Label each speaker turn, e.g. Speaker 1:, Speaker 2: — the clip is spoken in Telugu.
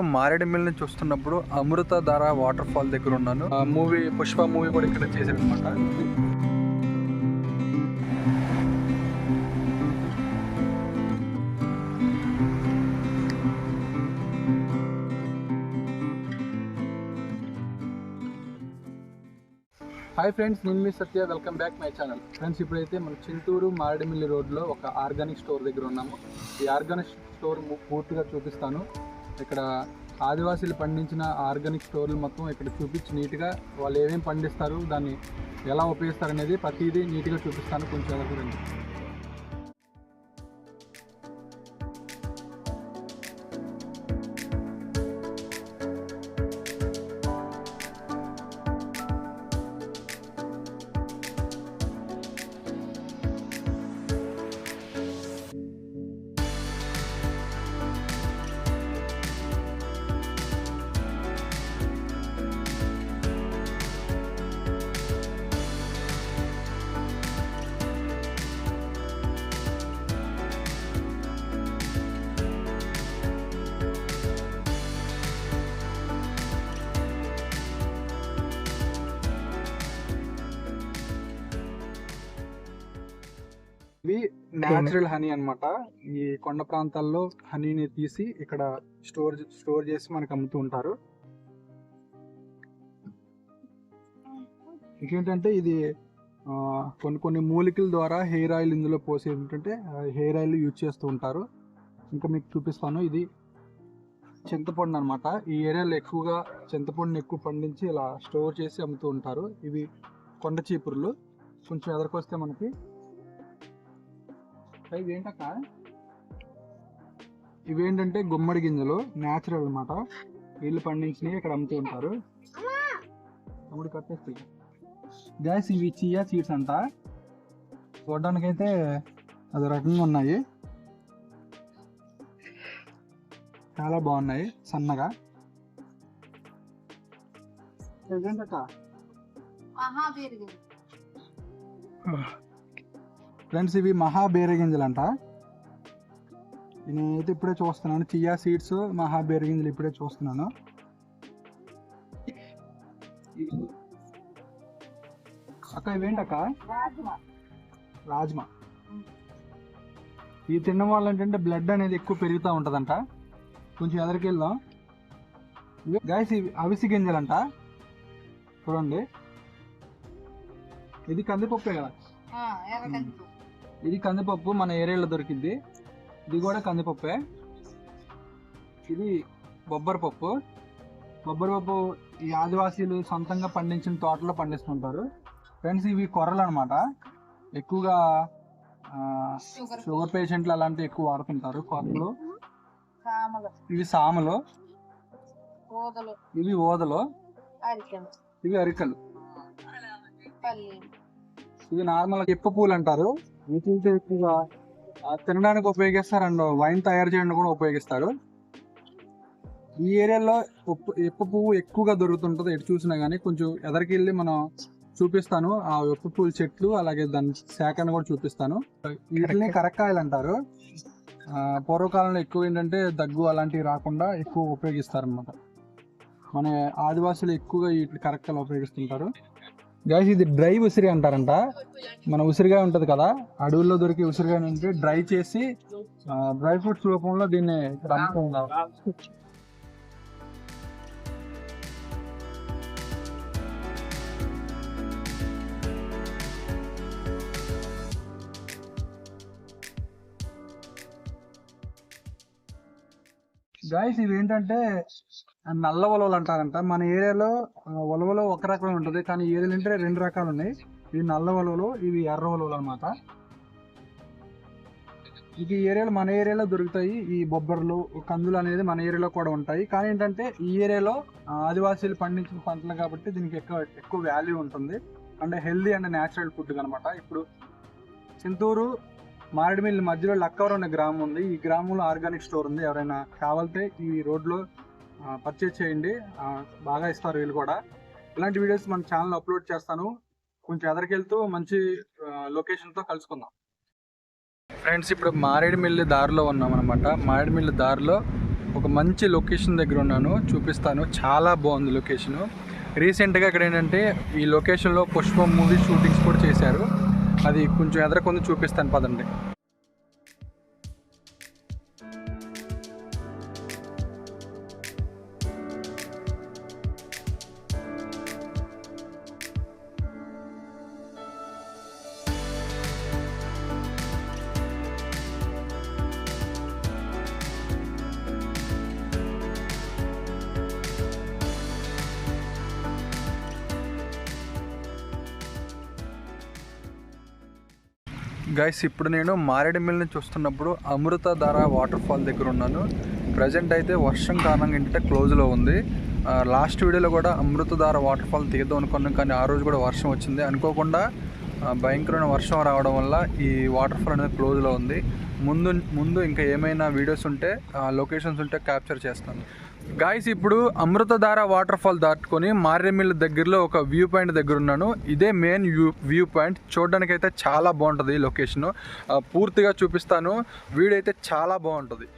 Speaker 1: మారేడుమిల్లిని చూస్తున్నప్పుడు అమృతధార వాటర్ ఫాల్ దగ్గర ఉన్నాను. మూవీ పుష్ప మూవీ కూడా ఇక్కడ చేశారనమాట. హాయ్ ఫ్రెండ్స్, నేను మీ Satya. Welcome back my channel. Friends, ఇప్పుడైతే మనం చింతూరు మారేడుమిల్లి రోడ్లో ఒక ఆర్గానిక్ స్టోర్ దగ్గర ఉన్నాము. ఈ ఆర్గానిక్ స్టోర్ పూర్తిగా చూపిస్తాను. ఇక్కడ ఆదివాసీలు పండించిన ఆర్గానిక్ స్టోర్లు మొత్తం ఇక్కడ చూపించి నీట్గా వాళ్ళు ఏమేమి పండిస్తారు, దాన్ని ఎలా ఉపయోగిస్తారు అనేది ప్రతిదీ నీట్గా చూపిస్తాను. కొంచెం ఎదుగురండి. ఇవి న్యాచురల్ హనీ అన్నమాట. ఈ కొండ ప్రాంతాల్లో హనీని తీసి ఇక్కడ స్టోర్ చేసి మనకు అమ్ముతూ ఉంటారు. ఇంకేంటంటే ఇది కొన్ని మూలికల ద్వారా హెయిర్ ఆయిల్ ఇందులో పోసి ఏంటంటే హెయిర్ ఆయిల్ యూజ్ చేస్తూ ఉంటారు. ఇంకా మీకు చూపిస్తాను. ఇది చింతపండు అనమాట. ఈ ఏరియాలో ఎక్కువగా చింతపండుని ఎక్కువ పండించి ఇలా స్టోర్ చేసి అమ్ముతూ ఉంటారు. ఇవి కొండ చీపురులు. కొంచెం ఎదరికొస్తే మనకి ఇవేంటంటే గుమ్మడి గింజలు, న్యాచురల్ అనమాట. వీళ్ళు పండించినవి ఇక్కడ అమ్ముతూ ఉంటారు. అప్పుడు కట్టేస్తాయి గ్యాస్. ఇవి చియా సీడ్స్ అంట. చూడడానికైతే అది రకంగా ఉన్నాయి, చాలా బాగున్నాయి సన్నగా. ఫ్రెండ్స్, ఇవి మహాబేర గింజలు అంట. నేనైతే ఇప్పుడే చూస్తున్నాను. చియా సీడ్స్, మహాబేర గింజలు ఇప్పుడే చూస్తున్నాను. అక్క ఇవేంటక్క? రాజ్మా. ఇవి తినడం వల్ల ఏంటంటే బ్లడ్ అనేది ఎక్కువ పెరుగుతూ ఉంటుందంట. కొంచెం ఎదరికి వెళ్దాం. గాయస్, ఇవి అవిసి గింజలంట. చూడండి, ఇది కందిపప్పే కదా. ఇది కందిపప్పు మన ఏరియాలో దొరికింది. ఇది కూడా కందిపప్పే. ఇది బొబ్బరపప్పు. బొబ్బరపప్పు ఈ ఆదివాసీలు సొంతంగా పండించిన తోటలో పండిస్తుంటారు. ఫ్రెండ్స్, ఇవి కొర్రలు అనమాట. ఎక్కువగా షుగర్ పేషెంట్లు అలాంటివి ఎక్కువ వాడుతుంటారు కొర్రలు. ఇవి సామలు. ఇవి ఓదలు. ఇవి అరికలు. ఇవి నార్మల్ ఎప్ప పూలు అంటారు. వీటితో ఎక్కువగా తినడానికి ఉపయోగిస్తారు అండ్ వైన్ తయారు చేయడానికి కూడా ఉపయోగిస్తారు. ఈ ఏరియాలో ఎప్ప పువ్వు ఎక్కువగా దొరుకుతుంటుంది. ఎటు చూసినా కానీ. కొంచెం ఎదరికి వెళ్ళి మనం చూపిస్తాను ఆ ఎప్ప పూల చెట్లు, అలాగే దాని శాఖను కూడా చూపిస్తాను. వీటిని కరక్కాయలు అంటారు. పూర్వకాలంలో ఎక్కువ ఏంటంటే దగ్గు అలాంటివి రాకుండా ఎక్కువ ఉపయోగిస్తారు అన్నమాట. మన ఆదివాసులు ఎక్కువగా వీటి కరక్కాయలు ఉపయోగిస్తుంటారు. గైస్, ఇది డ్రై ఉసిరి అంటారంట. మన ఉసిరిగా ఉంటుంది కదా, అడవుల్లో దొరికే ఉసిరిగా అంటే డ్రై చేసి డ్రై ఫ్రూట్స్ రూపంలో దీన్ని అమ్ముతున్నారు. గాయస్, ఇవి ఏంటంటే నల్ల ఉలవలు అంటారంట. మన ఏరియాలో ఉలవలు ఒక రకమే ఉంటుంది, కానీ ఏరియాలు అంటే రెండు రకాలు ఉన్నాయి. ఇవి నల్ల ఉలవలు, ఇవి ఎర్ర ఉలవలు అనమాట. ఇది ఏరియాలో మన ఏరియాలో దొరుకుతాయి. ఈ బొబ్బర్లు, కందులు అనేది మన ఏరియాలో కూడా ఉంటాయి. కానీ ఏంటంటే ఈ ఏరియాలో ఆదివాసీలు పండించిన పంటలు కాబట్టి దీనికి ఎక్కువ వాల్యూ ఉంటుంది. అంటే హెల్దీ అండ్ న్యాచురల్ ఫుడ్ అనమాట. ఇప్పుడు చింతూరు మారేడుమిల్లి మధ్యలో లక్కవరం అనే గ్రామం ఉంది. ఈ గ్రామంలో ఆర్గానిక్ స్టోర్ ఉంది. ఎవరైనా కావాలంటే ఈ రోడ్లో పర్చేజ్ చేయండి, బాగా ఇస్తారు వీళ్ళు కూడా. ఇలాంటి వీడియోస్ మన ఛానల్ అప్లోడ్ చేస్తాను. కొంచెం ఎదరికెళ్తూ మంచి లొకేషన్తో కలుసుకుందాం. ఫ్రెండ్స్, ఇప్పుడు మారేడుమిల్లి దారిలో ఉన్నాం అనమాట. మారేడుమిల్లి దారిలో ఒక మంచి లొకేషన్ దగ్గర ఉన్నాను, చూపిస్తాను. చాలా బాగుంది లొకేషను. రీసెంట్గా ఇక్కడ ఏంటంటే ఈ లొకేషన్లో పుష్పం మూవీ షూటింగ్స్ కూడా చేశారు. అది కొంచెం ఎదరకొంది చూపిస్తాను పదండి. గైస్, ఇప్పుడు నేను మారేడుమిల్లిని చూస్తున్నప్పుడు అమృతధార వాటర్ ఫాల్ దగ్గర ఉన్నాను. ప్రజెంట్ అయితే వర్షం కారణంగా ఏంటంటే క్లోజ్లో ఉంది. లాస్ట్ వీడియోలో కూడా అమృతధార వాటర్ ఫాల్ తీద్దాం అనుకున్నాం, కానీ ఆ రోజు కూడా వర్షం వచ్చింది. అనుకోకుండా భయంకరమైన వర్షం రావడం వల్ల ఈ వాటర్ ఫాల్ అనేది క్లోజ్లో ఉంది. ముందు ఇంకా ఏమైనా వీడియోస్ ఉంటే, లొకేషన్స్ ఉంటే క్యాప్చర్ చేస్తాను. గాయస్, ఇప్పుడు అమృతధార వాటర్ ఫాల్ దాటుకొని మారేడుమిల్లి దగ్గరలో ఒక వ్యూ పాయింట్ దగ్గర ఉన్నాను. ఇదే మెయిన్ వ్యూ పాయింట్. చూడడానికి అయితే చాలా బాగుంటుంది లొకేషన్. పూర్తిగా చూపిస్తాను. వీడియో అయితే చాలా బాగుంటుంది.